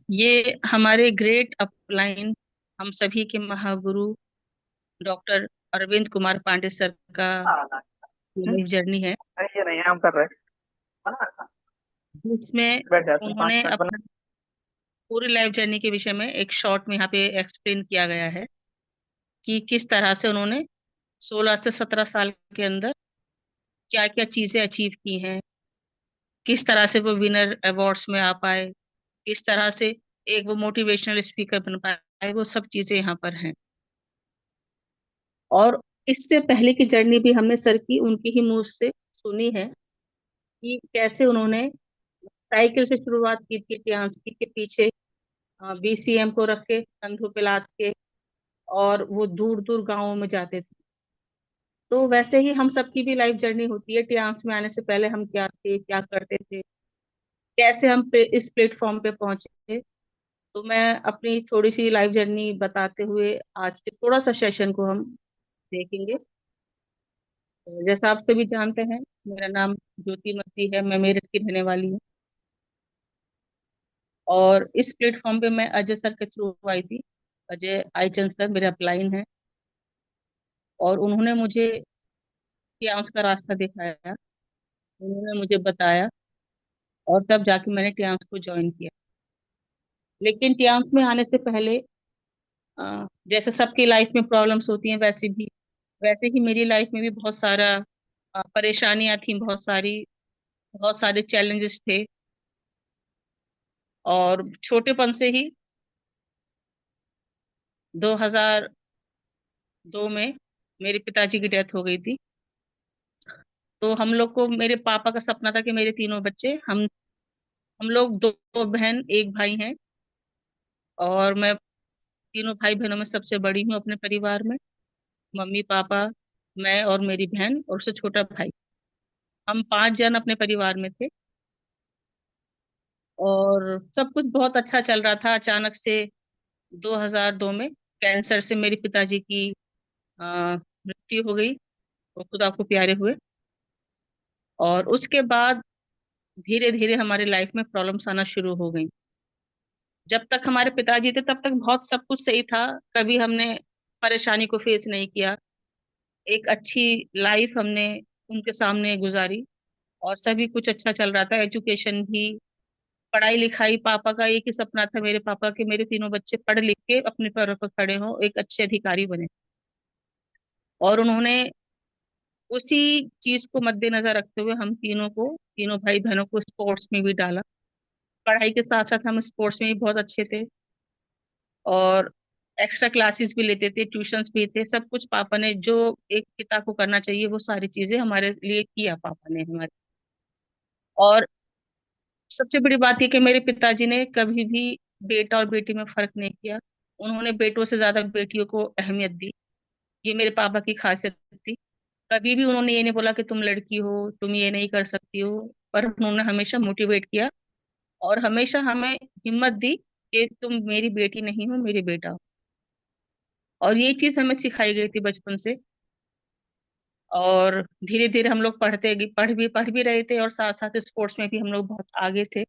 ये हमारे great upline, हम सभी के महागुरु डॉक्टर अरविंद कुमार पांडे सर का हाँ। ये हम्म, लाइफ जर्नी है, ये नहीं हम कर रहे हैं। जिसमें बैठ जाते हैं, 5 उन्होंने मिनट बना। अपना पूरी लाइफ जर्नी के विषय में एक शॉर्ट में यहाँ पे एक्सप्लेन किया गया है कि किस तरह से उन्होंने 16 से 17 साल के अंदर क्या क्या चीजें अचीव की हैं, किस तरह से वो विनर अवार्ड्स में आ पाए, किस तरह से एक वो मोटिवेशनल स्पीकर बन पाए, वो सब चीजें यहाँ पर हैं। और इससे पहले की जर्नी भी हमने सर की उनकी ही मुंह से सुनी है कि कैसे उन्होंने साइकिल से शुरुआत की थी डांस की के पीछे बीसीएम को रख के कंधों पे लाद के, और वो दूर दूर गांवों में जाते थे। तो वैसे ही हम सबकी भी लाइफ जर्नी होती है, डांस में आने से पहले हम क्या थे, क्या करते थे, कैसे हम इस प्लेटफॉर्म पे पहुंचे। तो मैं अपनी थोड़ी सी लाइफ जर्नी बताते हुए आज के थोड़ा सा सेशन को हम देखेंगे। तो जैसा आप सभी जानते हैं, मेरा नाम ज्योति मसी है, मैं मेरठ की रहने वाली हूँ। और इस प्लेटफॉर्म पे मैं अजय सर के थ्रू आई थी। अजय आईचंद सर मेरे अपलाइन हैं, और उन्होंने मुझे ट्यांस का रास्ता दिखाया, उन्होंने मुझे बताया, और तब जाके मैंने ट्यांस को ज्वाइन किया। लेकिन ट्यांस में आने से पहले जैसे सबकी लाइफ में प्रॉब्लम्स होती हैं, वैसे ही मेरी लाइफ में भी बहुत सारा परेशानियां थी, बहुत सारे चैलेंजेस थे। और छोटेपन से ही 2002 में मेरे पिताजी की डेथ हो गई थी। तो हम लोग को, मेरे पापा का सपना था कि मेरे तीनों बच्चे, हम लोग दो बहन एक भाई हैं, और मैं तीनों भाई बहनों में सबसे बड़ी हूँ अपने परिवार में। मम्मी पापा, मैं और मेरी बहन और उससे छोटा भाई, हम 5 जन अपने परिवार में थे। और सब कुछ बहुत अच्छा चल रहा था। अचानक से 2002 में कैंसर से मेरे पिताजी की मृत्यु हो गई, वो खुदा को प्यारे हुए। और उसके बाद धीरे धीरे हमारी लाइफ में प्रॉब्लम्स आना शुरू हो गई। जब तक हमारे पिताजी थे तब तक बहुत सब कुछ सही था, कभी हमने परेशानी को फेस नहीं किया। एक अच्छी लाइफ हमने उनके सामने गुजारी, और सभी कुछ अच्छा चल रहा था, एजुकेशन भी, पढ़ाई लिखाई। पापा का एक ही सपना था, मेरे पापा के, मेरे तीनों बच्चे पढ़ लिख के अपने पैरों पर खड़े हों, एक अच्छे अधिकारी बने। और उन्होंने उसी चीज को मद्देनजर रखते हुए हम तीनों भाई बहनों को स्पोर्ट्स में भी डाला। पढ़ाई के साथ साथ हम स्पोर्ट्स में भी बहुत अच्छे थे, और एक्स्ट्रा क्लासेस भी लेते थे, ट्यूशंस भी थे, सब कुछ पापा ने जो एक पिता को करना चाहिए वो सारी चीजें हमारे लिए किया पापा ने हमारे। और सबसे बड़ी बात ये कि मेरे पिताजी ने कभी भी बेटा और बेटी में फर्क नहीं किया। उन्होंने बेटों से ज्यादा बेटियों को अहमियत दी। ये मेरे पापा की खासियत थी। कभी भी उन्होंने ये नहीं बोला कि तुम लड़की हो, तुम ये नहीं कर सकती हो, पर उन्होंने हमेशा मोटिवेट किया, और हमेशा हमें हिम्मत दी कि तुम मेरी बेटी नहीं हो, मेरी बेटा हो। और ये चीज हमें सिखाई गई थी बचपन से। और धीरे धीरे हम लोग पढ़ भी रहे थे, और साथ साथ स्पोर्ट्स में भी हम लोग बहुत आगे थे।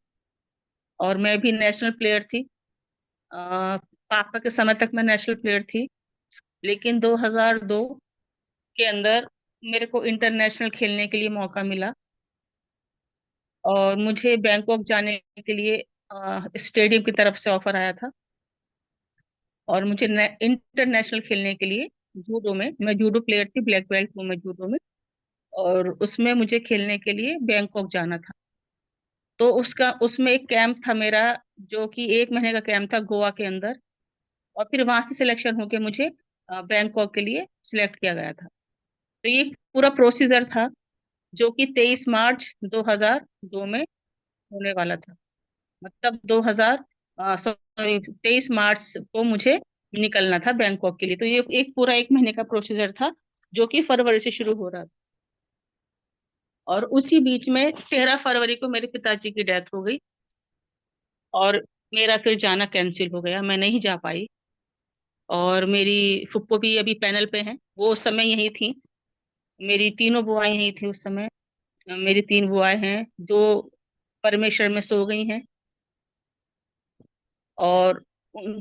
और मैं भी नेशनल प्लेयर थी। पापा के समय तक मैं नेशनल प्लेयर थी। लेकिन 2002 के अंदर मेरे को इंटरनेशनल खेलने के लिए मौका मिला, और मुझे बैंकॉक जाने के लिए स्टेडियम की तरफ से ऑफर आया था। और मुझे इंटरनेशनल खेलने के लिए, जूडो में, मैं जूडो प्लेयर थी, ब्लैक बेल्ट हूँ मैं जूडो में, और उसमें मुझे खेलने के लिए बैंकॉक जाना था। तो उसमें एक कैंप था मेरा, जो कि 1 महीने का कैंप था गोवा के अंदर। और फिर वहां से सिलेक्शन होके मुझे बैंकॉक के लिए सिलेक्ट किया गया था। तो ये पूरा प्रोसीजर था, जो कि 23 मार्च 2002 में होने वाला था। मतलब 2000 सॉरी 23 मार्च को मुझे निकलना था बैंकॉक के लिए। तो ये एक पूरा 1 महीने का प्रोसीजर था, जो कि फरवरी से शुरू हो रहा था। और उसी बीच में 13 फरवरी को मेरे पिताजी की डेथ हो गई, और मेरा फिर जाना कैंसिल हो गया, मैं नहीं जा पाई। और मेरी फुप्पो भी अभी पैनल पे हैं, वो उस समय यही थी। मेरी तीनों बुआएं यही थी उस समय। मेरी 3 बुआएं हैं जो परमेश्वर में सो गई हैं। और उन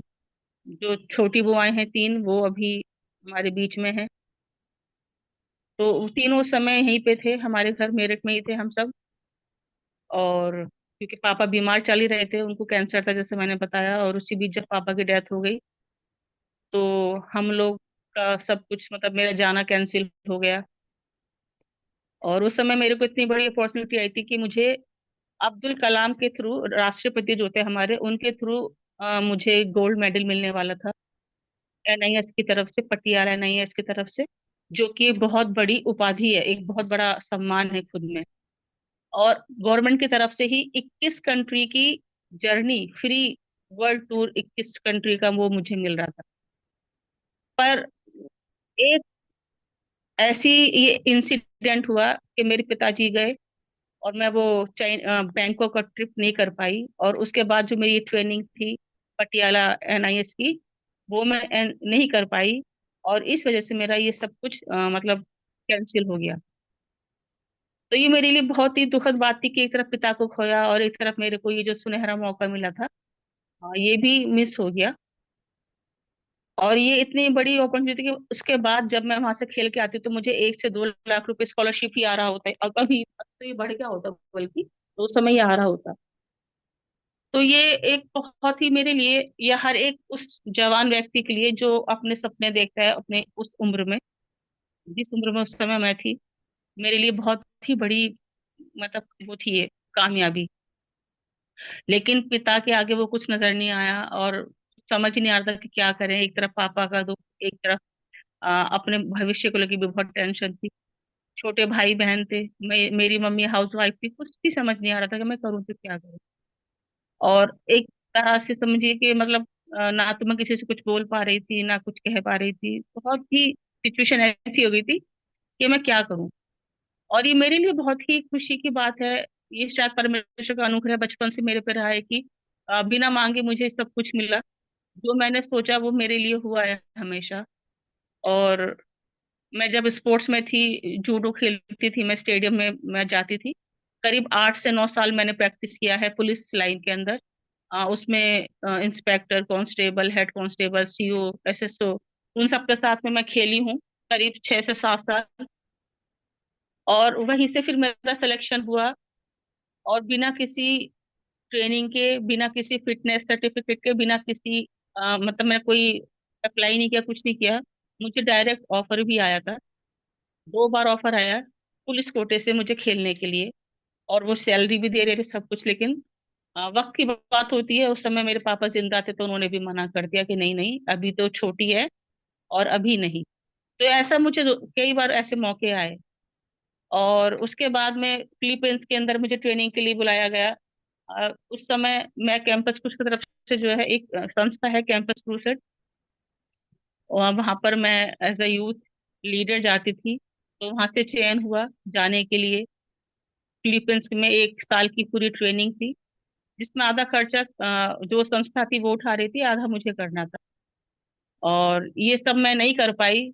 जो छोटी बुआएं हैं तीन, वो अभी हमारे बीच में हैं। तो वो तीनों समय यहीं पे थे, हमारे घर मेरठ में ही थे हम सब। और क्योंकि पापा बीमार चल ही रहे थे, उनको कैंसर था जैसे मैंने बताया, और उसी बीच जब पापा की डेथ हो गई तो हम लोग का सब कुछ, मतलब मेरा जाना कैंसिल हो गया। और उस समय मेरे को इतनी बड़ी अपॉर्चुनिटी आई थी कि मुझे अब्दुल कलाम के थ्रू, राष्ट्रपति जो थे हमारे, उनके थ्रू मुझे गोल्ड मेडल मिलने वाला था, एनआईएस की तरफ से, पटियाला एनआईएस की तरफ से, जो कि बहुत बड़ी उपाधि है, एक बहुत बड़ा सम्मान है खुद में। और गवर्नमेंट की तरफ से ही 21 कंट्री की journey, free world tour, 21 country का वो मुझे मिल रहा था। पर एक ऐसी ये इंसिडेंट हुआ कि मेरे पिताजी गए और मैं वो बैंकॉक का ट्रिप नहीं कर पाई, और उसके बाद जो मेरी ट्रेनिंग थी पटियाला एनआईएस की, वो मैं नहीं कर पाई। और इस वजह से मेरा ये सब कुछ मतलब कैंसिल हो गया। तो ये मेरे लिए बहुत ही दुखद बात थी कि एक तरफ पिता को खोया और एक तरफ मेरे को ये जो सुनहरा मौका मिला था, ये भी मिस हो गया। और ये इतनी बड़ी अपॉर्चुनिटी कि उसके बाद जब मैं वहां से खेल के आती तो मुझे 1 से 2 लाख रुपए स्कॉलरशिप ही आ रहा होता है। अब अभी अब तो ये बढ़ गया होता, बल्कि तो उस समय ये आ रहा होता। तो ये एक बहुत ही मेरे लिए, या हर एक उस जवान व्यक्ति के लिए जो अपने सपने देखता है अपने उस उम्र में, जिस उम्र में उस समय मैं थी, मेरे लिए बहुत ही बड़ी, मतलब वो थी ये कामयाबी। लेकिन पिता के आगे वो कुछ नजर नहीं आया, और समझ ही नहीं आ रहा था कि क्या करें। एक तरफ पापा का दुख, एक तरफ अपने भविष्य को लेकर भी बहुत टेंशन थी। छोटे भाई बहन थे, मेरी मम्मी हाउस वाइफ थी, कुछ भी समझ नहीं आ रहा था कि मैं करूँ तो क्या करूँ। और एक तरह से समझिए कि मतलब ना तो मैं किसी से कुछ बोल पा रही थी, ना कुछ कह पा रही थी, बहुत ही सिचुएशन ऐसी हो गई थी कि मैं क्या करूं। और ये मेरे लिए बहुत ही खुशी की बात है, ये शायद परमेश्वर का अनुग्रह बचपन से मेरे पे रहा है कि बिना मांगे मुझे सब कुछ मिला। जो मैंने सोचा वो मेरे लिए हुआ है हमेशा। और मैं जब स्पोर्ट्स में थी, जूडो खेलती थी, मैं स्टेडियम में मैं जाती थी। करीब 8 से 9 साल मैंने प्रैक्टिस किया है पुलिस लाइन के अंदर। उसमें inspector, constable, head constable, CO, SSO, उन सब के साथ में मैं खेली हूँ करीब 6 से 7 साल। और वहीं से फिर मेरा सिलेक्शन हुआ। और बिना किसी ट्रेनिंग के, बिना किसी फिटनेस सर्टिफिकेट के, बिना किसी मतलब मैं कोई अप्लाई नहीं किया, कुछ नहीं किया, मुझे डायरेक्ट ऑफर भी आया था। 2 बार ऑफर आया पुलिस कोटे से मुझे खेलने के लिए, और वो सैलरी भी दे रहे थे सब कुछ। लेकिन वक्त की बात होती है, उस समय मेरे पापा जिंदा थे तो उन्होंने भी मना कर दिया कि नहीं नहीं, अभी तो छोटी है और अभी नहीं। तो ऐसा मुझे कई बार ऐसे मौके आए। और उसके बाद में फिलीपींस के अंदर मुझे ट्रेनिंग के लिए बुलाया गया। उस समय मैं कैंपस क्रूज की तरफ से, जो है एक संस्था है कैंपस क्रूसेड, वहां पर मैं एज अ यूथ लीडर जाती थी। तो वहां से चयन हुआ जाने के लिए। फिलीपींस में 1 साल की पूरी ट्रेनिंग थी, जिसमें आधा खर्चा जो संस्था थी वो उठा रही थी, आधा मुझे करना था। और ये सब मैं नहीं कर पाई।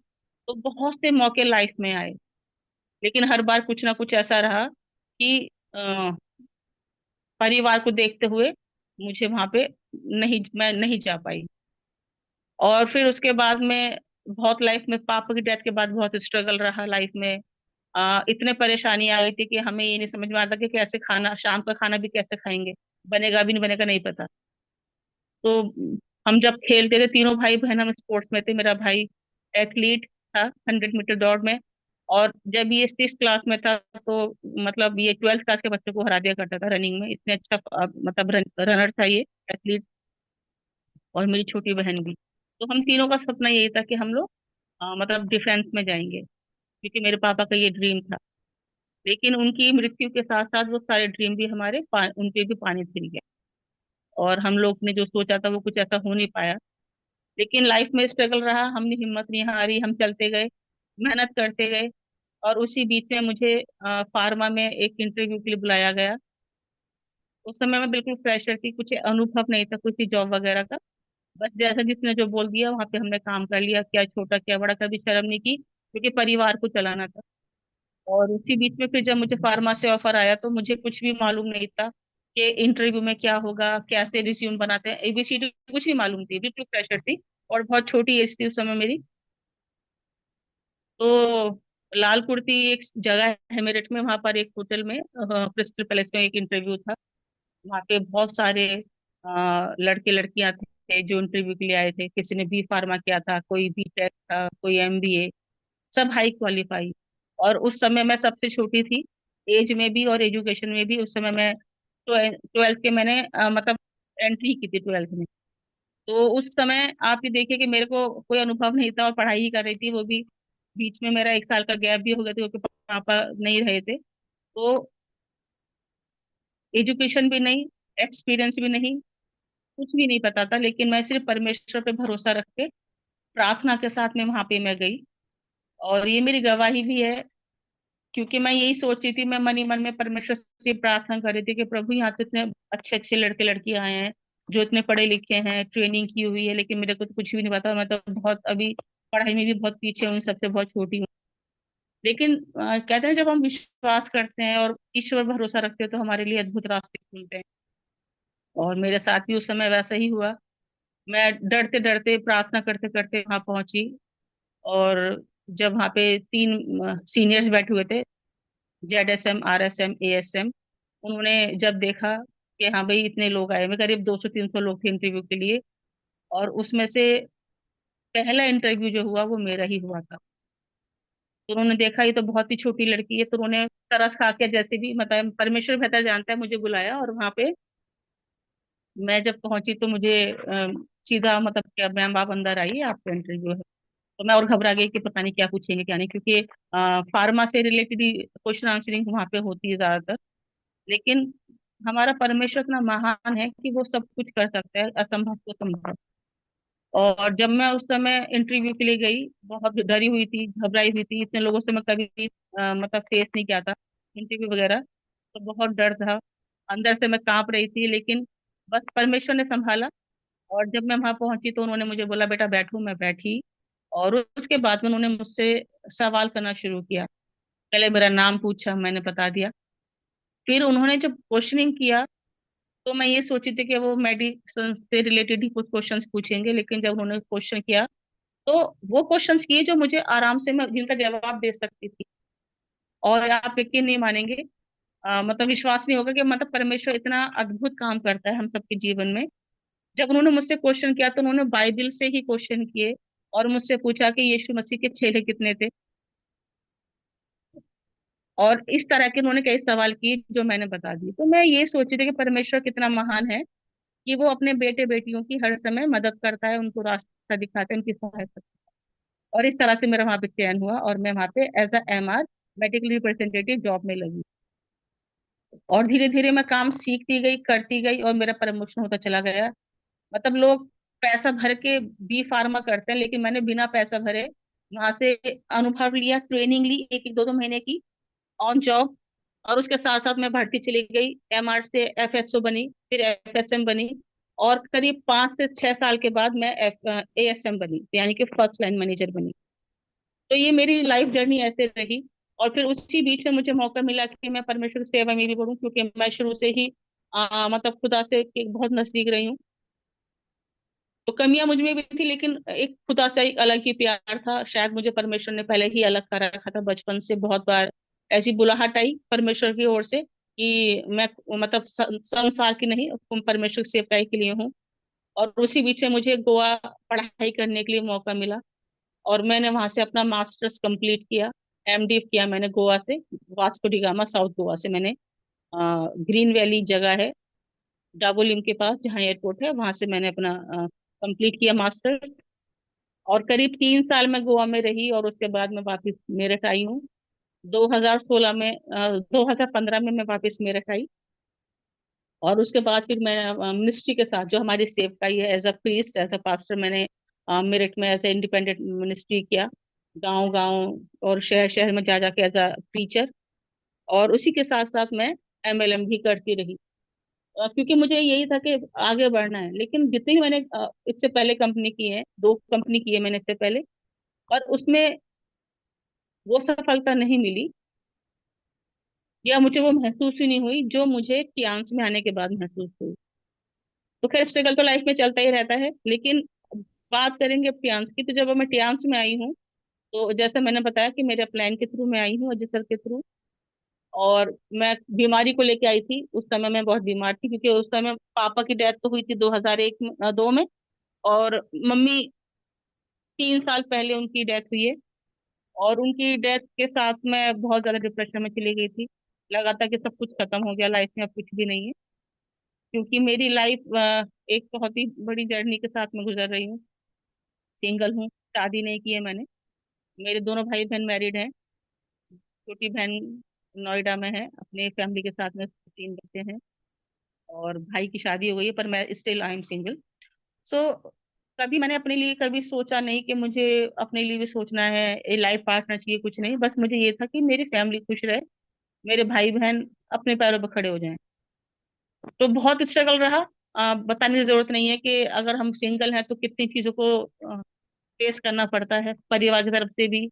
तो बहुत से मौके लाइफ में आए, लेकिन हर बार कुछ ना कुछ ऐसा रहा कि परिवार को देखते हुए मुझे वहां पे नहीं, मैं नहीं जा पाई। और फिर उसके बाद में बहुत लाइफ में, पापा की डेथ के बाद बहुत स्ट्रगल रहा लाइफ में। इतने परेशानी आ गई थी कि हमें ये नहीं समझ में आता कि कैसे खाना, शाम का खाना भी कैसे खाएंगे, बनेगा भी नहीं बनेगा नहीं पता। तो हम जब खेलते थे तीनों भाई बहन, हम स्पोर्ट्स में थे, मेरा भाई एथलीट था 100 मीटर दौड़ में। और जब ये 6 क्लास में था तो मतलब ये 12 क्लास के बच्चों को हरा दिया करता था रनिंग में, इतने अच्छा मतलब रनर था ये, एथलीट। और मेरी छोटी बहन भी। तो हम तीनों का सपना यही था कि हम लोग मतलब डिफेंस में जाएंगे, क्योंकि मेरे पापा का ये ड्रीम था। लेकिन उनकी मृत्यु के साथ साथ वो सारे ड्रीम भी हमारे उनके भी पानी फिर गया। और हम लोग ने जो सोचा था वो कुछ ऐसा हो नहीं पाया। लेकिन लाइफ में स्ट्रगल रहा, हमने हिम्मत नहीं हारी, हम चलते गए, मेहनत करते गए। और उसी बीच में मुझे फार्मा में एक इंटरव्यू के लिए बुलाया गया। उस समय मैं बिल्कुल फ्रेशर थी, कुछ अनुभव नहीं था किसी जॉब वगैरह का। बस जैसा जिसने जो बोल दिया वहां पे हमने काम कर लिया, क्या छोटा क्या बड़ा, कभी शर्म नहीं की, क्योंकि परिवार को चलाना था। और उसी बीच में फिर जब मुझे फार्मा से ऑफर आया तो मुझे कुछ भी मालूम नहीं था। कि इंटरव्यू में क्या होगा, कैसे रिज्यूम बनाते हैं, एबीसीडी कुछ नहीं मालूम थी, बिल्कुल फ्रेशर थी। और बहुत छोटी एज थी उस समय मेरी। तो लाल कुर्ती एक जगह है मेरठ में, वहां पर एक होटल में क्रिस्टल पैलेस में एक इंटरव्यू था। वहाँ पे बहुत सारे लड़के लड़कियां थे जो इंटरव्यू के लिए आए थे। किसी ने बी फार्मा किया था, कोई बी टेक था, कोई एमबीए, सब हाई क्वालिफाई। और उस समय मैं सबसे छोटी थी, एज में भी और एजुकेशन में भी। उस समय मैं ट्वेल्थ के मैंने मतलब एंट्री की थी ट्वेल्थ में। तो उस समय आप ये देखिए कि मेरे को कोई अनुभव नहीं था और पढ़ाई ही कर रही थी, वो भी बीच में मेरा 1 साल का गैप भी हो गया था क्योंकि पापा नहीं रहे थे। तो एजुकेशन भी नहीं, एक्सपीरियंस भी नहीं, कुछ भी नहीं पता था। लेकिन मैं सिर्फ परमेश्वर पे भरोसा रख के प्रार्थना के साथ में वहां पे मैं गई। और ये मेरी गवाही भी है, क्योंकि मैं यही सोची थी, मैं मन ही मन में परमेश्वर से प्रार्थना कर रही थी कि प्रभु यहाँ तो इतने अच्छे अच्छे लड़के लड़कियां आए हैं जो इतने पढ़े लिखे हैं, ट्रेनिंग की हुई है, लेकिन मेरे को तो कुछ भी नहीं पता। मैं तो बहुत अभी पढ़ाई में भी बहुत पीछे हूँ, सबसे बहुत छोटी हूँ। लेकिन कहते हैं जब हम विश्वास करते हैं और ईश्वर पर भरोसा रखते हैं तो हमारे लिए अद्भुत रास्ते खुलते हैं। और मेरे साथ भी उस समय वैसा ही हुआ। मैं डरते डरते प्रार्थना करते करते वहां पहुंची। और जब वहां पे 3 सीनियर्स बैठे हुए थे, Z S M, RSM, ASM, उन्होंने जब देखा कि हाँ भाई इतने लोग आए, में करीब 200-300 लोग थे इंटरव्यू के लिए। और उसमें से पहला इंटरव्यू जो हुआ वो मेरा ही हुआ था। तो उन्होंने देखा ये तो बहुत ही छोटी लड़की है, तो उन्होंने तरस खा के जैसे भी, मतलब परमेश्वर बेहतर जानता है, मुझे बुलाया। और वहां पे मैं जब पहुंची तो मुझे सीधा मतलब क्या, मैम आप अंदर आइए, आपका इंटरव्यू है। तो मैं और घबरा गई कि पता नहीं क्या पूछेंगे क्या नहीं, क्योंकि फार्मा से रिलेटेड ही क्वेश्चन आंसरिंग वहां पे होती है ज्यादातर। लेकिन हमारा परमेश्वर इतना महान है कि वो सब कुछ कर सकता है, असंभव को संभव। और जब मैं उस समय इंटरव्यू के लिए गई, बहुत डरी हुई थी, घबराई हुई थी, इतने लोगों से मैं कभी भी मतलब फेस नहीं किया था इंटरव्यू वगैरह। तो बहुत डर था, अंदर से मैं कांप रही थी, लेकिन बस परमेश्वर ने संभाला। और जब मैं वहां पहुंची तो उन्होंने मुझे बोला बेटा बैठो, मैं बैठी। और उसके बाद में उन्होंने मुझसे सवाल करना शुरू किया। पहले मेरा नाम पूछा, मैंने बता दिया। फिर उन्होंने जब क्वेश्चनिंग किया तो मैं ये सोची थी कि वो मेडिसिन से रिलेटेड ही कुछ क्वेश्चंस पूछेंगे, लेकिन जब उन्होंने क्वेश्चन किया तो वो क्वेश्चंस किए जो मुझे आराम से मैं जिनका जवाब दे सकती थी। और आप यकीन नहीं मानेंगे, मतलब विश्वास नहीं होगा कि मतलब परमेश्वर इतना अद्भुत काम करता है हम सबके जीवन में। जब उन्होंने मुझसे क्वेश्चन किया तो उन्होंने बाइबल से ही क्वेश्चन किए और मुझसे पूछा कि यीशु मसीह के चेले कितने थे। और इस तरह के उन्होंने कई सवाल किए जो मैंने बता दिए। तो मैं ये सोच रही थी कि परमेश्वर कितना महान है कि वो अपने बेटे बेटियों की हर समय मदद करता है, उनको रास्ता दिखाता है, उनकी सहायता करता है। और इस तरह से मेरा वहां पे चयन हुआ और मैं वहां पे as MR, medical representative, job में लगी। और धीरे धीरे मैं काम सीखती गई, करती गई, और मेरा प्रमोशन होता चला गया। मतलब लोग पैसा भर के बी फार्मा करते हैं, लेकिन मैंने बिना पैसा भरे वहां से अनुभव लिया, ट्रेनिंग ली, 1-1, 2-2 महीने की ऑन जॉब। और उसके साथ साथ मैं भर्ती चली गई, MR से FSO बनी, फिर FSM बनी। और करीब 5 से 6 साल के बाद मैं ASM बनी, यानी कि फर्स्ट लाइन मैनेजर बनी। तो ये मेरी लाइफ जर्नी ऐसे रही। और फिर उसी बीच में मुझे मौका मिला कि मैं परमेश्वर की सेवा में भी बढ़ूं, क्योंकि मैं शुरू से ही मतलब खुदा से बहुत नजदीक रही हूँ। तो कमियां मुझ में भी थी, लेकिन एक खुदा से एक अलग ही प्यार था। शायद मुझे परमेश्वर ने पहले ही अलग कर रखा था बचपन से। बहुत बार ऐसी बुलाहट आई परमेश्वर की ओर से कि मैं मतलब संसार की नहीं, परमेश्वर की सेवकाई के लिए हूँ। और उसी बीच में मुझे गोवा पढ़ाई करने के लिए मौका मिला। और मैंने वहां से अपना मास्टर्स कंप्लीट किया, MD किया मैंने गोवा से, Vasco D gamma, south Goa से मैंने। ग्रीन वैली जगह है डाबोलिम के पास, जहाँ एयरपोर्ट है, वहां से मैंने अपना कंप्लीट किया मास्टर। और करीब 3 साल मैं गोवा में रही और उसके बाद मैं वापस मेरठ आई हूँ। 2016 में 2015 में मैं वापस मेरठ आई। और उसके बाद फिर मैं मिनिस्ट्री के साथ, जो हमारी सेवकाई है, as a priest, as a pastor, मैंने मेरठ में एज ए इंडिपेंडेंट मिनिस्ट्री किया, गांव गांव और शहर शहर में जा जाके एज अ टीचर। और उसी के साथ साथ मैं MLM भी करती रही, क्योंकि मुझे यही था कि आगे बढ़ना है। लेकिन जितनी ही मैंने इससे पहले कंपनी की है, 2 कंपनी की है मैंने इससे पहले, पर उसमें वो सफलता नहीं मिली। या मुझे वो महसूस ही नहीं हुई जो मुझे टियांस में आने के बाद महसूस हुई। तो खैर स्ट्रगल तो लाइफ में चलता ही रहता है, लेकिन बात करेंगे अब टियांस की। तो जब मैं टियांस में आई हूँ, तो जैसे मैंने बताया कि मेरे प्लान के थ्रू मैं आई हूँ, अजय सर के थ्रू। और मैं बीमारी को लेके आई थी। उस समय मैं बहुत बीमार थी, क्योंकि उस समय पापा की डेथ तो हुई थी 2001 में, 2 में। और मम्मी 3 साल पहले उनकी डेथ हुई है। और उनकी डेथ के साथ मैं बहुत ज्यादा डिप्रेशन में चली गई थी। लगा था कि सब कुछ खत्म हो गया लाइफ में, अब कुछ भी नहीं है। क्योंकि मेरी लाइफ एक बहुत ही बड़ी जर्नी के साथ में गुजर रही हूँ। सिंगल हूँ, शादी नहीं की है मैंने। मेरे दोनों भाई बहन मैरिड हैं। छोटी बहन नोएडा में है, अपने फैमिली के साथ में, 3 बच्चे हैं। और भाई की शादी हो गई है, पर मैं स्टिल आई एम सिंगल। सो कभी मैंने अपने लिए कभी सोचा नहीं कि मुझे अपने लिए भी सोचना है, ये लाइफ पार्टनर चाहिए, कुछ नहीं। बस मुझे ये था कि मेरी फैमिली खुश रहे, मेरे भाई बहन अपने पैरों पर खड़े हो जाएं। तो बहुत स्ट्रगल रहा। बताने की जरूरत नहीं है कि अगर हम सिंगल हैं तो कितनी चीजों को फेस करना पड़ता है, परिवार की तरफ से भी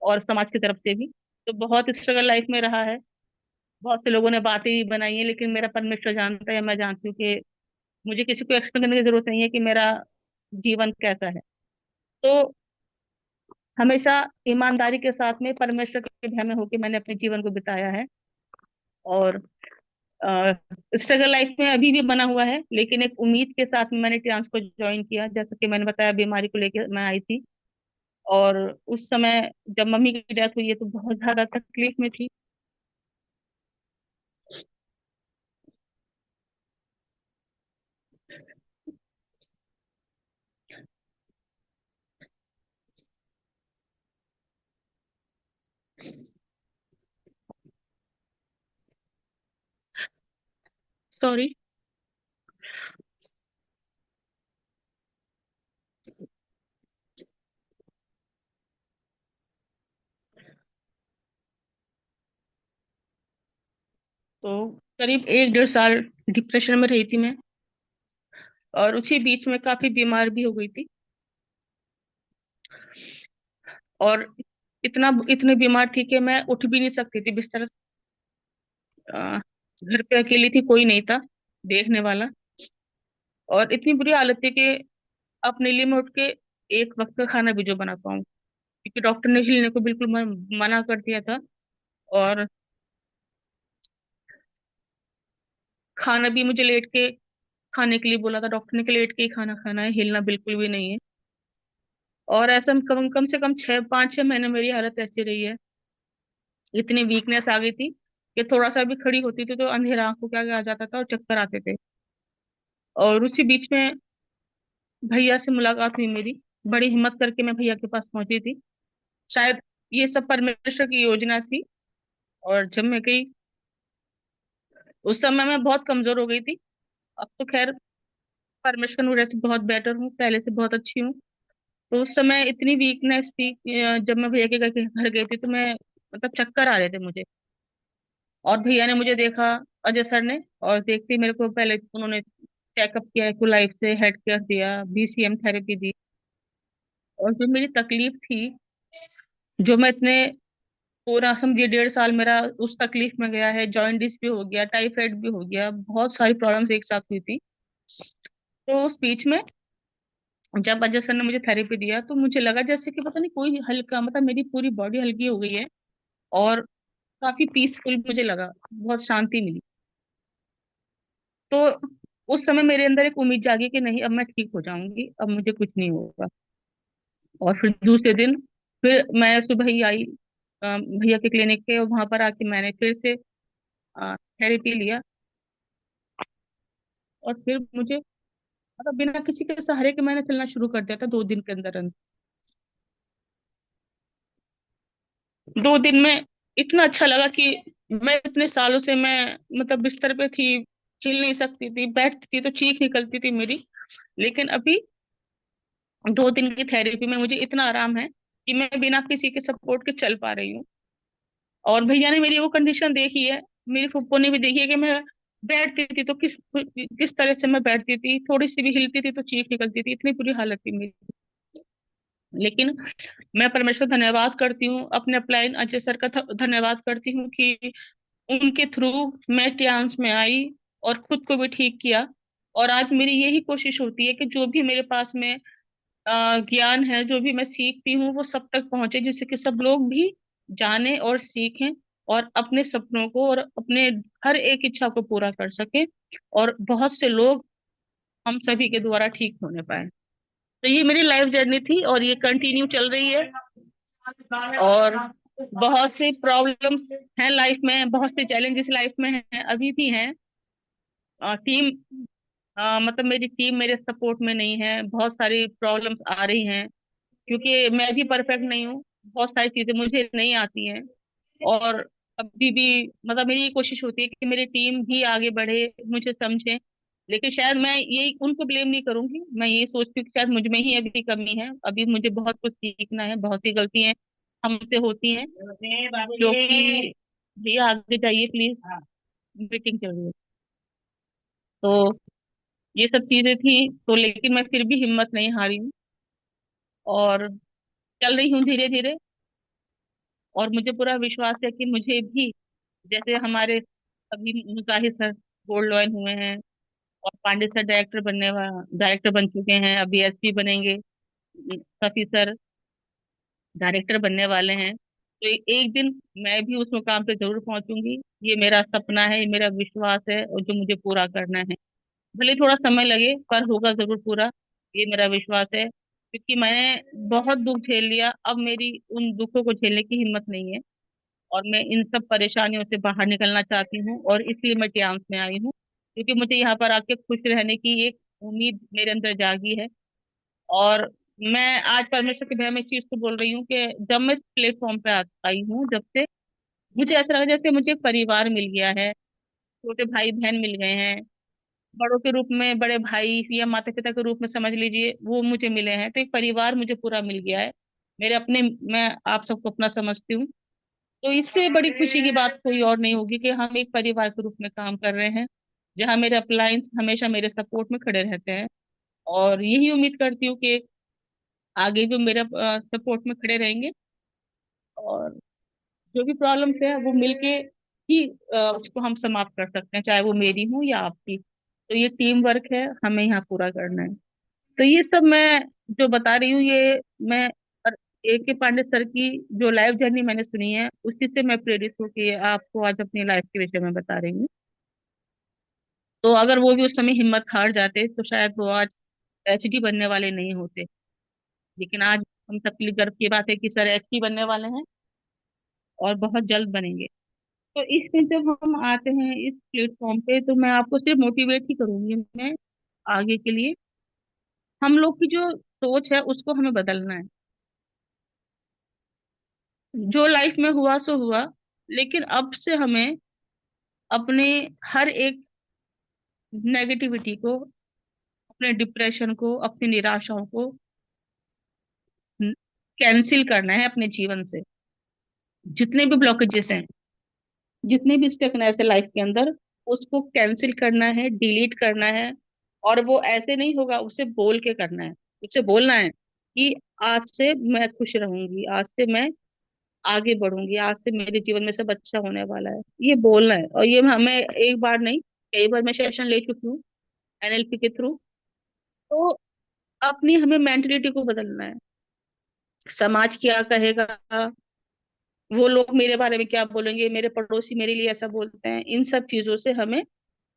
और समाज की तरफ से भी। तो बहुत स्ट्रगल लाइफ में रहा है। बहुत से लोगों ने बातें भी बनाई है, लेकिन मेरा परमेश्वर जानता है, मैं जानती हूँ कि मुझे किसी को एक्सप्लेन करने की जरूरत नहीं है कि मेरा जीवन कैसा है। तो हमेशा ईमानदारी के साथ में, परमेश्वर के भय में होकर मैंने अपने जीवन को बिताया है। और स्ट्रगल लाइफ में अभी भी बना हुआ है, लेकिन एक उम्मीद के साथ में मैंने ट्रांस को ज्वाइन किया। जैसा कि मैंने बताया, बीमारी को लेकर मैं आई थी। और उस समय जब मम्मी की डेथ हुई है तो बहुत ज्यादा तकलीफ में थी। सॉरी। तो करीब 1 डेढ़ साल डिप्रेशन में रही थी मैं। और उसी बीच में काफी बीमार भी हो गई थी। और इतने बीमार थी कि मैं उठ भी नहीं सकती थी बिस्तर से। अ, घर पे अकेली थी, कोई नहीं था देखने वाला। और इतनी बुरी हालत थी कि अपने लिए मैं उठ के एक वक्त का खाना भी जो बना पाऊँ, क्योंकि डॉक्टर ने हिलने को बिल्कुल मना कर दिया था। और खाना भी मुझे लेट के खाने के लिए बोला था डॉक्टर ने, कि लेट के ही खाना खाना है, हिलना बिल्कुल भी नहीं है। और ऐसा कम कम से कम 5 6 महीने मेरी हालत ऐसी रही है। इतनी वीकनेस आ गई थी कि थोड़ा सा भी खड़ी होती थी तो अंधेरा आंखों के आगे आ जाता था और चक्कर आते थे। और उसी बीच में भैया से मुलाकात हुई मेरी। बड़ी हिम्मत करके मैं भैया के पास पहुंची थी। शायद ये सब परमेश्वर की योजना थी। और जब मैं गई, उस समय मैं बहुत कमजोर हो गई थी। अब तो खैर परमेश्वर की वजह से बहुत बेटर हूँ, पहले से बहुत अच्छी हूँ। तो उस समय इतनी वीकनेस थी कि, जब मैं भैया के घर गई थी तो मैं, मतलब चक्कर आ रहे थे मुझे। और भैया ने मुझे देखा, अजय सर ने, और देखते ही मेरे को पहले उन्होंने चेकअप किया, एको लाइफ से हेड केयर दिया, बीसीएम थेरेपी दी। और जो मेरी तकलीफ थी, जो मैं इतने, पूरा समझिए 1.5 साल मेरा उस तकलीफ में गया है। जॉइंटिस भी हो गया, टाइफाइड भी हो गया, बहुत सारी प्रॉब्लम्स एक साथ हुई थी। तो उस बीच में जब अजय सर ने मुझे थेरेपी दिया तो मुझे लगा जैसे कि पता नहीं कोई हल्का, मतलब मेरी पूरी बॉडी हल्की हो गई है। और काफी पीसफुल मुझे लगा, बहुत शांति मिली। तो उस समय मेरे अंदर एक उम्मीद जागी कि नहीं, अब मैं ठीक हो जाऊंगी, अब मुझे कुछ नहीं होगा। और फिर दूसरे दिन फिर मैं सुबह ही आई भैया के क्लिनिक पे, और वहां पर आके मैंने फिर से थेरेपी लिया। और फिर मुझे, मतलब बिना किसी के सहारे के मैंने चलना शुरू कर दिया था 2 दिन के अंदर अंदर। 2 दिन में इतना अच्छा लगा कि मैं इतने सालों से मैं, मतलब बिस्तर पे थी, हिल नहीं सकती थी, बैठती थी तो चीख निकलती थी मेरी। लेकिन अभी 2 दिन की थेरेपी में मुझे इतना आराम है कि मैं बिना किसी के सपोर्ट के चल पा रही हूँ। और भैया ने मेरी वो कंडीशन देखी है, मेरी फुप्पो ने भी देखी है कि मैं बैठती थी तो किस किस तरह से मैं बैठती थी, थोड़ी सी भी हिलती थी तो चीख निकलती थी, इतनी बुरी हालत थी मेरी। लेकिन मैं परमेश्वर धन्यवाद करती हूँ, अपने अपलाइन अजय सर का धन्यवाद करती हूँ कि उनके थ्रू मैं ट्रांस में आई और खुद को भी ठीक किया। और आज मेरी यही कोशिश होती है कि जो भी मेरे पास में ज्ञान है, जो भी मैं सीखती हूँ, वो सब तक पहुंचे, जिससे कि सब लोग भी जाने और सीखें और अपने सपनों को और अपने हर एक इच्छा को पूरा कर सके, और बहुत से लोग हम सभी के द्वारा ठीक होने पाए। तो ये मेरी लाइफ जर्नी थी और ये कंटिन्यू चल रही है। और बहुत से प्रॉब्लम्स हैं लाइफ में, बहुत से चैलेंजेस लाइफ में हैं, अभी भी हैं। टीम मतलब मेरी टीम मेरे सपोर्ट में नहीं है, बहुत सारी प्रॉब्लम्स आ रही हैं, क्योंकि मैं भी परफेक्ट नहीं हूँ। बहुत सारी चीजें मुझे नहीं आती हैं। और अभी भी मतलब मेरी ये कोशिश होती है कि मेरी टीम भी आगे बढ़े, मुझे समझे। लेकिन शायद मैं ये उनको ब्लेम नहीं करूंगी, मैं ये सोचती हूँ कि शायद मुझ में ही अभी कमी है, अभी मुझे बहुत कुछ सीखना है, बहुत सी गलतियां हमसे होती हैं, जो कि भैया आगे जाइए प्लीज, मीटिंग चल रही है। तो ये सब चीजें थी, तो लेकिन मैं फिर भी हिम्मत नहीं हारी हूँ और चल रही हूँ धीरे धीरे। और मुझे पूरा विश्वास है कि मुझे भी, जैसे हमारे अभी मुजाहिद सर गोल्ड लॉयन हुए हैं, और पांडे सर डायरेक्टर बन चुके हैं, अभी एसपी बनेंगे, सफी सर डायरेक्टर बनने वाले हैं, तो एक दिन मैं भी उस मुकाम पे जरूर पहुंचूंगी। ये मेरा सपना है, ये मेरा विश्वास है, और जो मुझे पूरा करना है, भले थोड़ा समय लगे पर होगा जरूर पूरा। ये मेरा विश्वास है, क्योंकि मैंने बहुत दुख झेल लिया, अब मेरी उन दुखों को झेलने की हिम्मत नहीं है, और मैं इन सब परेशानियों से बाहर निकलना चाहती हूँ, और इसलिए मैं ट्रांस में आई हूँ, क्योंकि मुझे यहाँ पर आके खुश रहने की एक उम्मीद मेरे अंदर जागी है। और मैं आज परमेश्वर के भय में इस चीज को बोल रही हूँ कि जब मैं इस प्लेटफॉर्म पे आई हूँ, जब से मुझे ऐसा लगा जैसे मुझे एक परिवार मिल गया है, छोटे भाई बहन मिल गए हैं, बड़ों के रूप में बड़े भाई या माता पिता के रूप में समझ लीजिए, वो मुझे मिले हैं, तो एक परिवार मुझे पूरा मिल गया है, मेरे अपने। मैं आप सबको अपना समझती हूँ, तो इससे बड़ी खुशी की बात कोई और नहीं होगी कि हम एक परिवार के रूप में काम कर रहे हैं, जहाँ मेरे अपलायंस हमेशा मेरे सपोर्ट में खड़े रहते हैं। और यही उम्मीद करती हूँ कि आगे जो मेरा सपोर्ट में खड़े रहेंगे, और जो भी प्रॉब्लम्स है वो मिलके ही उसको हम समाप्त कर सकते हैं, चाहे वो मेरी हो या आपकी। तो ये टीम वर्क है, हमें यहाँ पूरा करना है। तो ये सब मैं जो बता रही हूँ, ये मैं ए के पांडे सर की जो लाइफ जर्नी मैंने सुनी है, उसी से मैं प्रेरित होकर आपको आज अपनी लाइफ के विषय में बता रही हूँ। तो अगर वो भी उस समय हिम्मत हार जाते तो शायद वो आज एचडी बनने वाले नहीं होते। लेकिन आज हम सबके लिए गर्व की बात है कि सर एचडी बनने वाले हैं, और बहुत जल्द बनेंगे। तो इसमें जब हम आते हैं इस प्लेटफॉर्म पे, तो मैं आपको सिर्फ मोटिवेट ही करूंगी मैं आगे के लिए। हम लोग की जो सोच है उसको हमें बदलना है। जो लाइफ में हुआ सो हुआ, लेकिन अब से हमें अपने हर एक नेगेटिविटी को, अपने डिप्रेशन को, अपनी निराशाओं को कैंसिल करना है अपने जीवन से। जितने भी ब्लॉकेजेस हैं, जितने भी स्टकनेस है लाइफ के अंदर, उसको कैंसिल करना है, डिलीट करना है। और वो ऐसे नहीं होगा, उसे बोल के करना है। उसे बोलना है कि आज से मैं खुश रहूंगी, आज से मैं आगे बढ़ूंगी, आज से मेरे जीवन में सब अच्छा होने वाला है, ये बोलना है। और ये हमें एक बार नहीं, कई बार मैं सेशन ले चुकी हूँ एनएलपी के थ्रू। तो अपनी हमें मेंटलिटी को बदलना है। समाज क्या कहेगा, वो लोग मेरे बारे में क्या बोलेंगे, मेरे पड़ोसी मेरे लिए ऐसा बोलते हैं, इन सब चीजों से हमें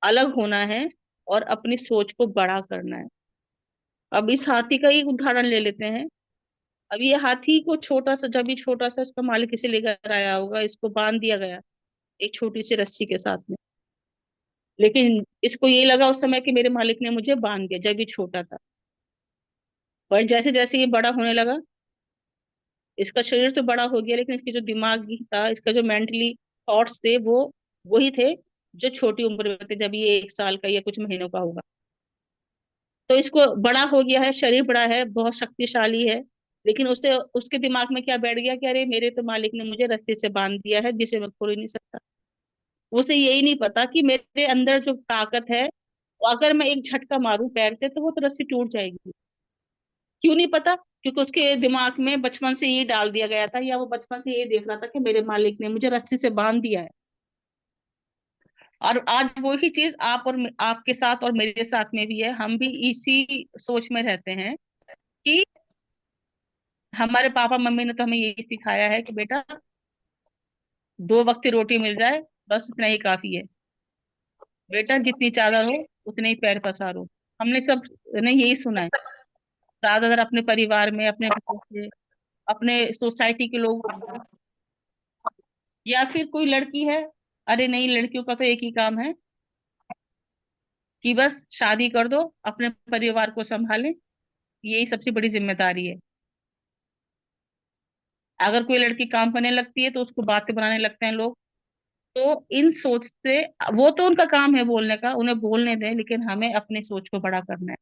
अलग होना है और अपनी सोच को बड़ा करना है। अब इस हाथी का ही उदाहरण ले लेते हैं। अब ये हाथी को छोटा सा, जब ये छोटा सा इसका मालिक इसे लेकर आया होगा, इसको बांध दिया गया एक छोटी सी रस्सी के साथ में। लेकिन इसको ये लगा उस समय कि मेरे मालिक ने मुझे बांध दिया जब ये छोटा था। पर जैसे जैसे ये बड़ा होने लगा, इसका शरीर तो बड़ा हो गया, लेकिन इसकी जो दिमाग ही था, इसका जो मेंटली थॉट्स थे, वो वही थे जो छोटी उम्र में थे, जब ये 1 साल का या कुछ महीनों का होगा। तो इसको बड़ा हो गया है, शरीर बड़ा है, बहुत शक्तिशाली है, लेकिन उसे उसके दिमाग में क्या बैठ गया कि अरे मेरे तो मालिक ने मुझे रस्सी से बांध दिया है, जिसे मैं खोल ही नहीं सकता। उसे यही नहीं पता कि मेरे अंदर जो ताकत है, वो अगर मैं एक झटका मारूं पैर से, तो वो तो रस्सी टूट जाएगी। क्यों नहीं पता? क्योंकि उसके दिमाग में बचपन से ये डाल दिया गया था, या वो बचपन से ये देख रहा था कि मेरे मालिक ने मुझे रस्सी से बांध दिया है। और आज वही चीज आप और आपके साथ और मेरे साथ में भी है। हम भी इसी सोच में रहते हैं कि हमारे पापा मम्मी ने तो हमें यही सिखाया है कि बेटा, 2 वक्त की रोटी मिल जाए, बस उतना ही काफी है। बेटा, जितनी चादर हो उतने ही पैर पसारो। हमने सब ने यही सुना है, ज्यादातर अपने परिवार में, अपने बच्चों से, अपने सोसाइटी के लोग। या फिर कोई लड़की है, अरे नहीं, लड़कियों का तो एक ही काम है कि बस शादी कर दो, अपने परिवार को संभालें, यही सबसे बड़ी जिम्मेदारी है। अगर कोई लड़की काम करने लगती है तो उसको बातें बनाने लगते हैं लोग। तो इन सोच से, वो तो उनका काम है बोलने का, उन्हें बोलने दें, लेकिन हमें अपनी सोच को बड़ा करना है।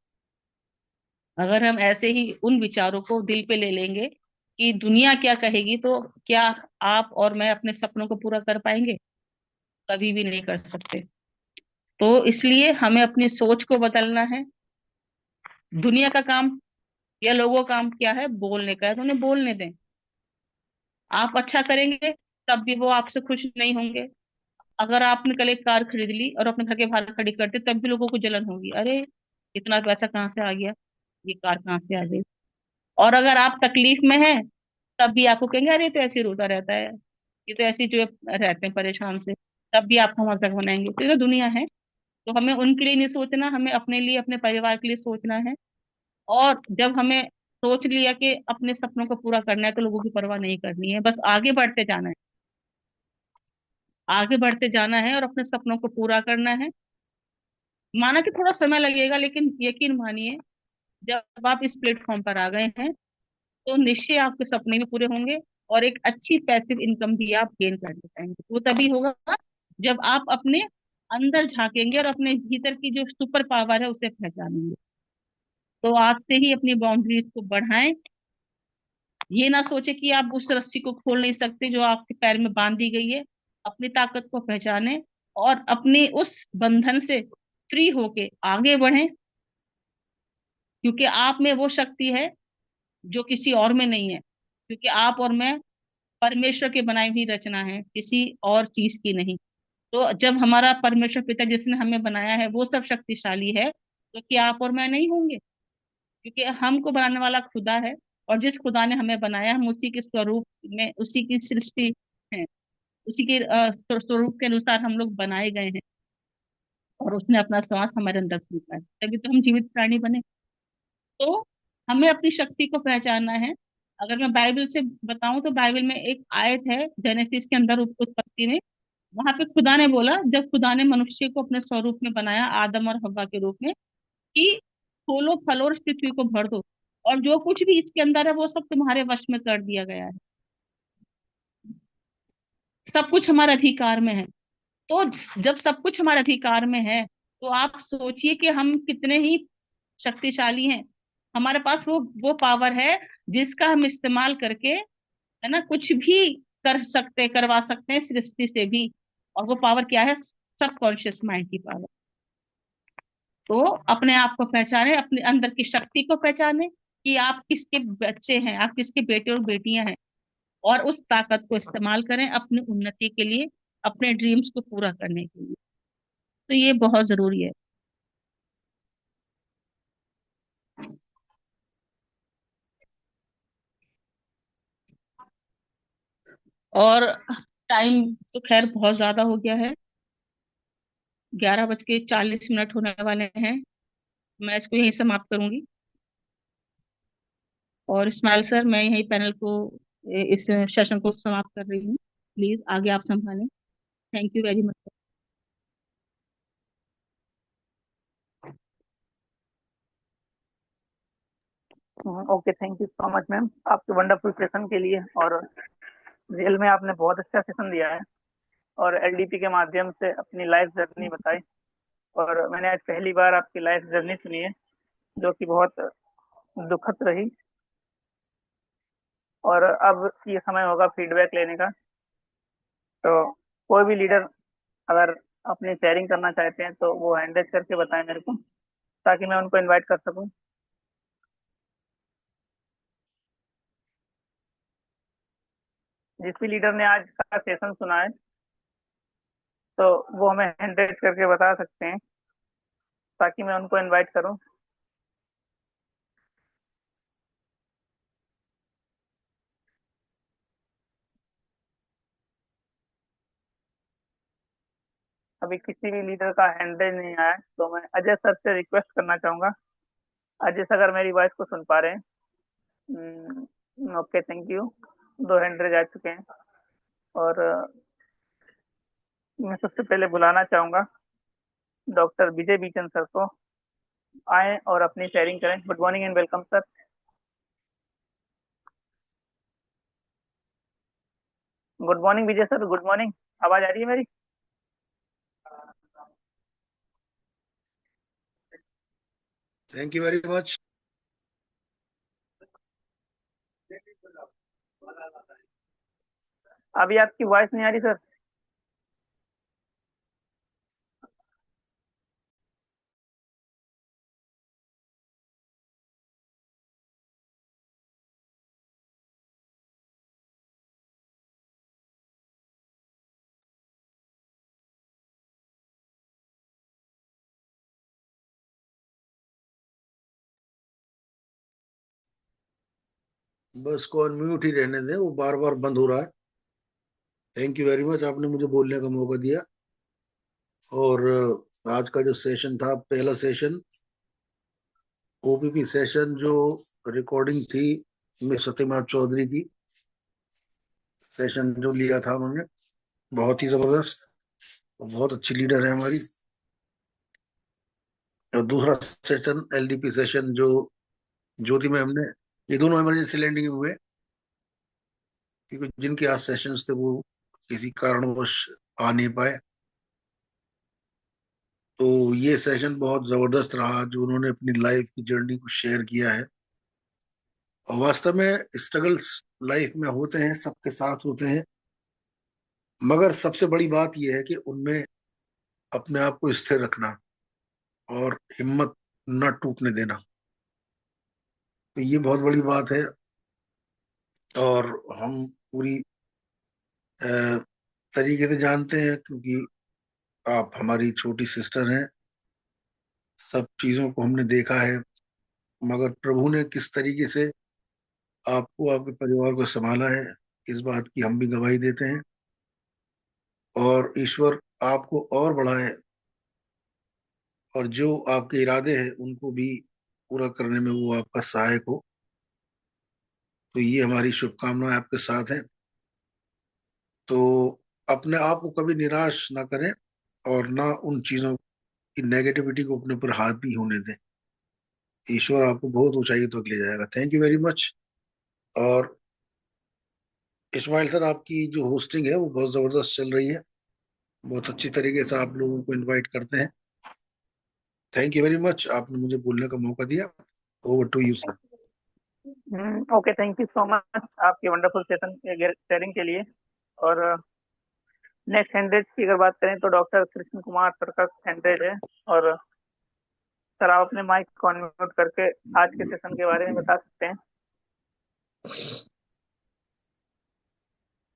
अगर हम ऐसे ही उन विचारों को दिल पे ले लेंगे कि दुनिया क्या कहेगी, तो क्या आप और मैं अपने सपनों को पूरा कर पाएंगे? कभी भी नहीं कर सकते। तो इसलिए हमें अपनी सोच को बदलना है। दुनिया का काम या लोगों का काम क्या है? बोलने का है, तो उन्हें बोलने दें। आप अच्छा करेंगे तब भी वो आपसे खुश नहीं होंगे। अगर आपने कल एक कार खरीद ली और अपने घर के बाहर खड़ी कर दी, तब भी लोगों को जलन होगी, अरे इतना पैसा कहाँ से आ गया, ये कार कहाँ से आ गई। और अगर आप तकलीफ में हैं, तब भी आपको कहेंगे, अरे ये तो ऐसे ही रोता रहता है, ये तो ऐसे ही जो रहते हैं परेशान से। तब भी आपको मजाक बनाएंगे। तो ये तो दुनिया है। तो हमें उनके लिए नहीं सोचना, हमें अपने लिए, अपने परिवार के लिए सोचना है। और जब हमें सोच लिया कि अपने सपनों को पूरा करना है, तो लोगों की परवाह नहीं करनी है, बस आगे बढ़ते जाना है। आगे बढ़ते जाना है और अपने सपनों को पूरा करना है। माना कि थोड़ा समय लगेगा, लेकिन यकीन मानिए, जब आप इस प्लेटफॉर्म पर आ गए हैं, तो निश्चय आपके सपने भी पूरे होंगे। और एक अच्छी पैसिव इनकम भी आप गेन कर ले पाएंगे। वो तभी होगा जब आप अपने अंदर झांकेंगे और अपने भीतर की जो सुपर पावर है उसे पहचानेंगे। तो आज से ही अपनी बाउंड्रीज को बढ़ाएं। ये ना सोचे कि आप उस रस्सी को खोल नहीं सकते जो आपके पैर में बांध दी गई है। अपनी ताकत को पहचाने और अपने उस बंधन से फ्री होके आगे बढ़ें। क्योंकि आप में वो शक्ति है जो किसी और में नहीं है। क्योंकि आप और मैं परमेश्वर की बनाई हुई रचना है, किसी और चीज की नहीं। तो जब हमारा परमेश्वर पिता जिसने हमें बनाया है वो सब शक्तिशाली है, तो क्या आप और मैं नहीं होंगे? क्योंकि हमको बनाने वाला खुदा है। और जिस खुदा ने हमें बनाया, हम उसी के स्वरूप में, उसी की सृष्टि है, उसी के स्वरूप के अनुसार हम लोग बनाए गए हैं। और उसने अपना श्वास हमारे अंदर फूंका है, तभी तो हम जीवित प्राणी बने। तो हमें अपनी शक्ति को पहचानना है। अगर मैं बाइबल से बताऊं, तो बाइबल में एक आयत है, जेनेसिस के अंदर, उत्पत्ति में। वहां पे खुदा ने बोला, जब खुदा ने मनुष्य को अपने स्वरूप में बनाया, आदम और हव्वा के रूप में, कि फूलो फलो और इस पृथ्वी को भर दो, और जो कुछ भी इसके अंदर है वो सब तुम्हारे वश में कर दिया गया है। सब कुछ हमारे अधिकार में है। तो जब सब कुछ हमारे अधिकार में है, तो आप सोचिए कि हम कितने ही शक्तिशाली हैं। हमारे पास वो पावर है जिसका हम इस्तेमाल करके, है ना, कुछ भी करवा सकते हैं सृष्टि से भी। और वो पावर क्या है? सबकॉन्शियस माइंड की पावर। तो अपने आप को पहचाने, अपने अंदर की शक्ति को पहचाने कि आप किसके बच्चे हैं, आप किसके बेटे और बेटियां हैं। और उस ताकत को इस्तेमाल करें अपनी उन्नति के लिए, अपने ड्रीम्स को पूरा करने के लिए। तो ये बहुत जरूरी है। और टाइम तो खैर बहुत ज्यादा हो गया है, 11:40 होने वाले हैं। मैं इसको यहीं समाप्त करूंगी। और इस्माइल सर, मैं यही पैनल को, इस सेशन को समाप्त कर रही हूँ। प्लीज आगे आप संभालें। Thank you very much. Okay, thank you so much ma'am आपके वंडरफुल सेशन के लिए। और रियल में आपने बहुत अच्छा सेशन दिया है और एलडीपी के माध्यम से अपनी लाइफ जर्नी बताई। और मैंने आज पहली बार आपकी लाइफ जर्नी सुनी है, जो कि बहुत दुखद रही। और अब ये समय होगा फीडबैक लेने का। तो कोई भी लीडर अगर अपनी शेयरिंग करना चाहते हैं तो वो हैंडल करके बताएं मेरे को, ताकि मैं उनको इनवाइट कर सकूं। जिस भी लीडर ने आज का सेशन सुना है, तो वो हमें हैंड रेज करके बता सकते हैं ताकि मैं उनको इनवाइट करूं। अभी किसी भी लीडर का हैंड रेज नहीं आया है, तो मैं अजय सर से रिक्वेस्ट करना चाहूंगा। अजय सर अगर मेरी वॉइस को सुन पा रहे हैं। Okay, thank you. दो हैंड रेज आ चुके हैं। और मैं सबसे पहले बुलाना चाहूंगा डॉक्टर विजय बीचन सर को। आए और अपनी शेयरिंग करें। Good morning and welcome sir. Good morning Vijay sir, good morning. आवाज आ रही है मेरी? Thank you very much. अभी आपकी वॉइस नहीं आ रही सर। बस को अनम्यूट ही रहने दें, वो बार बार बंद हो रहा है। थैंक यू वेरी मच, आपने मुझे बोलने का मौका दिया। और आज का जो सेशन था, पहला सेशन ओपीपी सेशन, जो रिकॉर्डिंग थी मिस सत्यमा चौधरी की, सेशन जो लिया था उन्होंने, बहुत ही जबरदस्त। बहुत अच्छी लीडर है हमारी। और दूसरा सेशन एलडीपी सेशन जो ज्योति में हमने, ये दोनों इमरजेंसी लैंडिंग हुए क्योंकि जिनके आज सेशंस थे वो किसी कारणवश आ नहीं पाए। तो ये सेशन बहुत जबरदस्त रहा, जो उन्होंने अपनी लाइफ की जर्नी को शेयर किया है। और वास्तव में स्ट्रगल्स लाइफ में होते हैं, सबके साथ होते हैं, मगर सबसे बड़ी बात यह है कि उनमें अपने आप को स्थिर रखना और हिम्मत न टूटने देना। तो ये बहुत बड़ी बात है। और हम पूरी अ, तरीके से जानते हैं क्योंकि आप हमारी छोटी सिस्टर हैं। सब चीजों को हमने देखा है, मगर प्रभु ने किस तरीके से आपको, आपके परिवार को संभाला है, इस बात की हम भी गवाही देते हैं। और ईश्वर आपको और बढ़ाए और जो आपके इरादे हैं उनको भी पूरा करने में वो आपका सहायक हो। तो ये हमारी शुभकामनाएं आपके साथ हैं। तो अपने आप को कभी निराश ना करें और ना उन चीजों की नेगेटिविटी को अपने ऊपर हावी होने दें। ईश्वर आपको बहुत ऊंचाई तक ले जाएगा। Thank you very much. और इस्माइल सर, आपकी जो होस्टिंग है वो बहुत जबरदस्त चल रही है। बहुत अच्छी तरीके से आप लोगों को इनवाइट करते हैं। थैंक यू वेरी मच, आपने मुझे बोलने का मौका दिया। Over to you sir. Okay, thank you so much आपके वंडरफुल सेशन शेयरिंग के लिए। और नेक्स्ट हैंड्रेड की अगर बात करें तो डॉक्टर कृष्ण कुमार सर का हैंड्रेड है। और सर आप अपने माइक को अनम्यूट करके आज के सेशन के बारे में बता सकते हैं।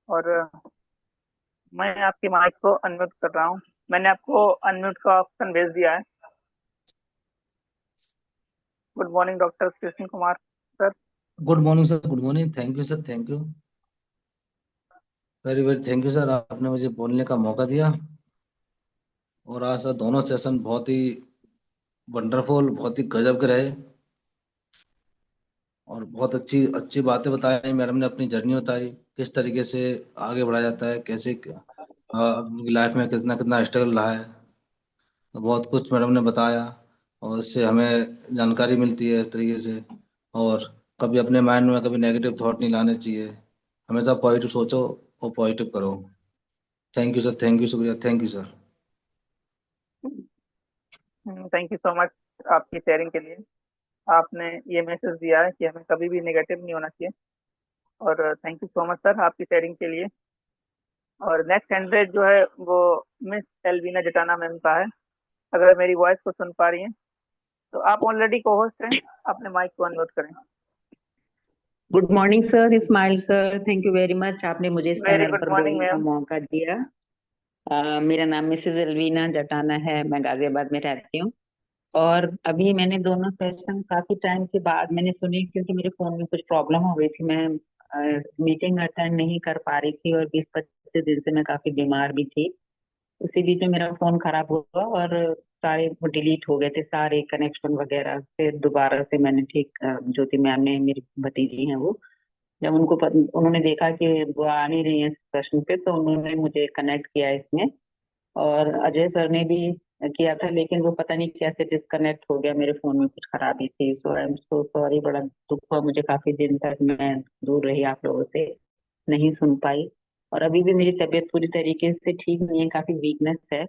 और मैं आपकी माइक को अनम्यूट कर रहा हूँ। मैंने आपको अनम्यूट का ऑप्शन भेज दिया है। Good morning doctor Krishna Kumar sir. Good morning sir, good morning. Thank you sir, thank you very very thank you sir, आपने मुझे बोलने का मौका दिया। और आज सर दोनों सेशन बहुत ही वंडरफुल, बहुत ही गजब के रहे। और बहुत अच्छी अच्छी बातें बताई मैडम ने, अपनी जर्नी बताई किस तरीके से आगे बढ़ा जाता है, कैसे अपनी लाइफ में कितना कितना स्ट्रगल रहा है। तो बहुत कुछ मैडम ने बताया और इससे हमें जानकारी मिलती है इस तरीके से। और कभी अपने माइंड में कभी नेगेटिव थॉट नहीं लाने चाहिए, हमेशा पॉजिटिव सोचो और पॉजिटिव करो। Thank you sir, thank you, शुक्रिया, thank you sir. Thank you so much आपकी शेयरिंग के लिए। आपने ये मैसेज दिया है कि हमें कभी भी नेगेटिव नहीं होना चाहिए। और thank you so much sir आपकी शेयरिंग के लिए। और नेक्स्ट हैंड्रेड जो है वो मिस एलवीना जटाना मैम का है। अगर मेरी वॉइस को सुन पा रही हैं तो आप ऑलरेडी को होस्ट हैं, अपने माइक को अनम्यूट करें। Good morning sir, Ismail sir, thank you very much, आपने मुझे इस वेरी पैनल गुड पर मॉर्निंग बोलने का मैम। मौका दिया। मेरा नाम मिसेस एल्वीना जटाना है, मैं गाजियाबाद में रहती हूँ। और अभी मैंने दोनों सेशन काफी टाइम के बाद मैंने सुनी, क्योंकि मेरे फोन में कुछ प्रॉब्लम हो गई थी। मैं मीटिंग अटेंड नहीं कर पा रही थी और 20-25 दिन से मैं काफी बीमार भी थी। उसी बीच में मेरा फोन खराब हुआ और सारे डिलीट हो गए थे, सारे कनेक्शन वगैरह। फिर दोबारा से मैंने ठीक, ज्योति मैम ने, मेरी भतीजी हैं वो, जब उन्होंने देखा कि वो आ नहीं रही है सेशन पे, तो उन्होंने मुझे कनेक्ट किया इसमें। और अजय सर ने भी किया था, लेकिन वो पता नहीं कैसे डिस्कनेक्ट हो गया, मेरे फोन में कुछ खराबी थी। सो आई एम सो सॉरी, बड़ा दुख हुआ मुझे। काफी दिन तक मैं दूर रही आप लोगों से, नहीं सुन पाई। और अभी भी मेरी तबीयत पूरी तरीके से ठीक नहीं है, काफी वीकनेस है।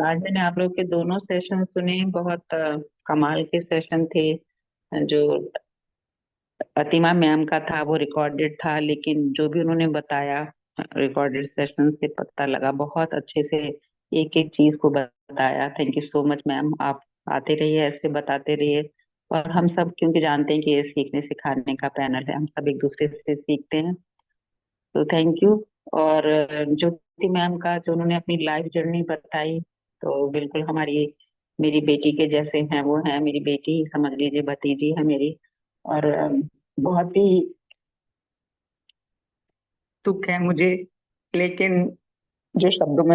आज मैंने आप लोग के दोनों सेशन सुने, बहुत कमाल के सेशन थे। जो प्रतिमा मैम का था वो रिकॉर्डेड था, लेकिन जो भी उन्होंने बताया रिकॉर्डेड सेशन से पता लगा, बहुत अच्छे से एक एक चीज को बताया। Thank you so much ma'am, आप आते रहिए, ऐसे बताते रहिए। और हम सब क्योंकि जानते हैं कि ये सीखने सिखाने का पैनल है, हम सब एक दूसरे से सीखते हैं, तो थैंक यू। और ज्योति मैम का जो उन्होंने अपनी लाइफ जर्नी बताई, तो बिल्कुल हमारी, मेरी बेटी के जैसे हैं वो, हैं मेरी बेटी, समझ लीजिए भतीजी है मेरी। और बहुत ही दुख है मुझे, लेकिन जो शब्दों में